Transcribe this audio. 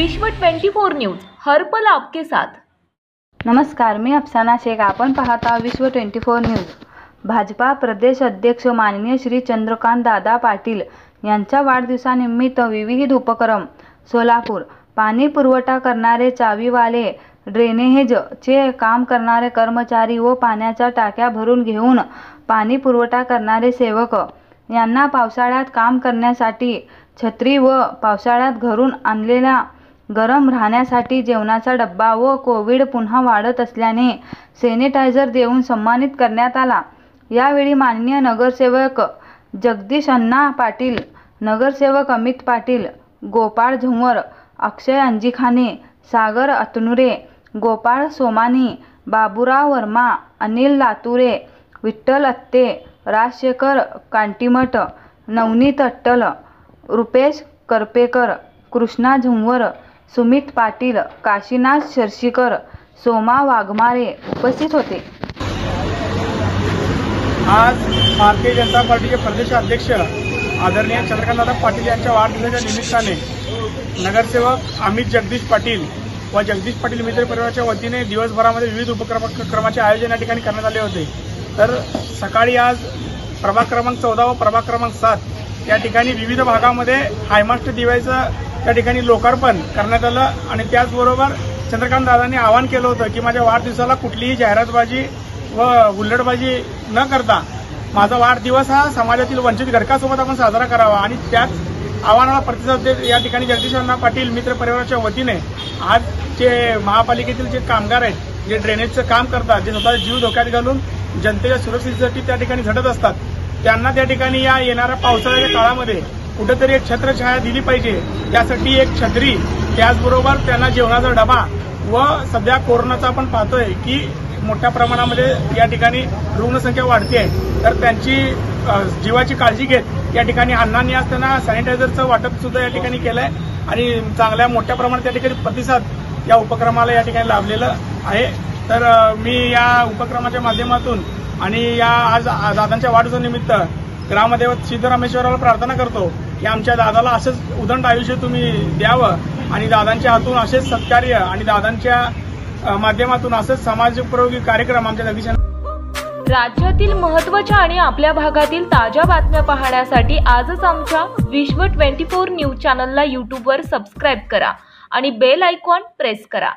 विश्व 24 न्यूज हर पल आपके साथ। नमस्कार, मी अफसाना शेख। आपण पाहता विश्व 24 न्यूज। भाजपा प्रदेश अध्यक्ष माननीय श्री चंद्रकांत दादा पाटील यांच्या वाढदिवसानिमित्त विविध उपक्रम। सोलापूर पाणी पुरवठा करणारे चावीवाले, ड्रेनेज चे काम करणारे कर्मचारी व पाण्याच्या टाक्या भरून घेऊन पाणी पुरवठा करणारे सेवक यांना पावसाळ्यात काम करण्यासाठी छत्री व पावसाळ्यात घरून आणलेला गरम राहण्यासाठी जेवणाचा डब्बा व कोविड पुन्हा वाढत असल्याने सॅनिटायझर देऊन सन्मानित करण्यात आला। यावेळी माननीय नगरसेवक जगदीश अण्णा पाटील, नगरसेवक अमित पाटील, गोपाळ झुंवर, अक्षय अंजिखाने, सागर अतनुरे, गोपाळ सोमानी, बाबूराव वर्मा, अनिल लातुरे, विठ्ठल अत्ते, राजशेखर कांटीमठ, नवनीत अट्टल, रुपेश करपेकर, कृष्णा झुंवर, सुमित पाटील, काशीनाथ शर्शीकर, सोमा वाघमारे उपस्थित होते। आज भारतीय जनता पार्टीचे प्रदेश अध्यक्ष आदरणीय चंद्रकांतदादा पाटील यांच्या वाढदिवसाच्या निमित्ताने नगरसेवक अमित जगदीश पाटील व जगदीश पाटील मित्र परिवाराच्या वतीने दिवसभरामध्ये विविध उपक्रमाचे आयोजन या ठिकाणी करण्यात आले होते। तर सकाळी आज प्रभाग क्रमांक 14 व प्रभाग क्रमांक 7 या ठिकाणी विविध भागामध्ये हायमास्ट दिव्याचं त्या ठिकाणी लोकार्पण करण्यात आलं आणि त्याचबरोबर चंद्रकांत दादांनी आवाहन केलं होतं की माझ्या वाढदिवसाला कुठलीही जाहिरातबाजी व हुल्लडबाजी न करता माझा वाढदिवस हा समाजातील वंचित घटकासोबत आपण साजरा करावा आणि त्याच आव्हानाला प्रतिसाद देत या ठिकाणी जगदीश अण्णा पाटील मित्र परिवाराच्या वतीने आज जे महापालिकेतील जे कामगार आहेत, जे ड्रेनेजचं काम करतात, जे स्वतःचा जीव धोक्यात घालून जनतेच्या सुरक्षिततेसाठी त्या ठिकाणी झटत असतात, त्यांना त्या ठिकाणी या येणाऱ्या पावसाळ्याच्या काळामध्ये कुठेतरी एक छत्रछाया दिली पाहिजे, त्यासाठी एक छत्री, त्याचबरोबर त्यांना जेवणाचा डबा व सध्या कोरोनाचा आपण पाहतोय की मोठ्या प्रमाणामध्ये या ठिकाणी रुग्णसंख्या वाढते आहे, तर त्यांची जीवाची काळजी घेत या ठिकाणी अण्णांनी आज त्यांना सॅनिटायझरचं वाटप सुद्धा या ठिकाणी केलंय आणि चांगल्या मोठ्या प्रमाणात त्या ठिकाणी प्रतिसाद या उपक्रमाला या ठिकाणी लाभलेलं आहे। तर मी या उपक्रमाच्या माध्यमातून आणि या आज दादांच्या वाढदिवसानिमित्त ग्रामदैवत सिद्धरामेश्वराला प्रार्थना करतो की आमच्या दादाला असंच उदंड आयुष्य तुम्ही द्यावं आणि दादांच्या हातून असेच सत्कार्य आणि दादांच्या माध्यमातून असंच समाजोपयोगी कार्यक्रम आमच्या जगदीशांना। राज्यातील महत्त्वाच्या आणि आपल्या भागातील ताज्या बातम्या पाहण्यासाठी आजच आमच्या विश्व 24 न्यूज चॅनलला YouTube वर सबस्क्राईब करा आणि बेल आयकॉन प्रेस करा।